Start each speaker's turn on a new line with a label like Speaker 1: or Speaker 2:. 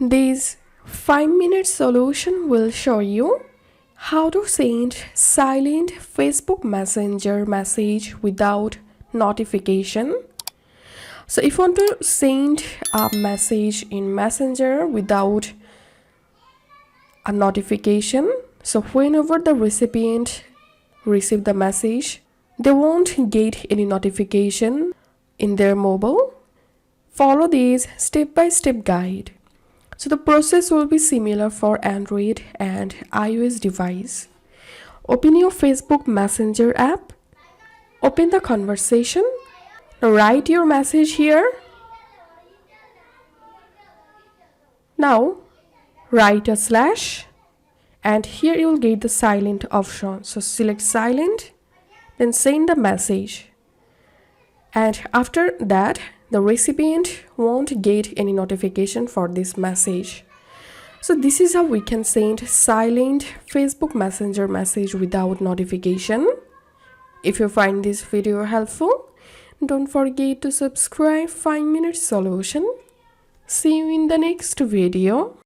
Speaker 1: This 5-minute solution will show you how to send silent Facebook Messenger message without notification. So if you want to send a message in Messenger without a notification, so whenever the recipient receive the message, they won't get any notification in their mobile. Follow this step-by-step guide. So the process will be similar for Android and iOS device. Open your Facebook Messenger app. Open the conversation. Write your message here. Now write a slash and here you will get the silent option. So select silent, then send the message. And after that, the recipient won't get any notification for this message. So this is how we can send silent Facebook Messenger message without notification. If you find this video helpful, don't forget to subscribe 5-minute solution. See you in the next video.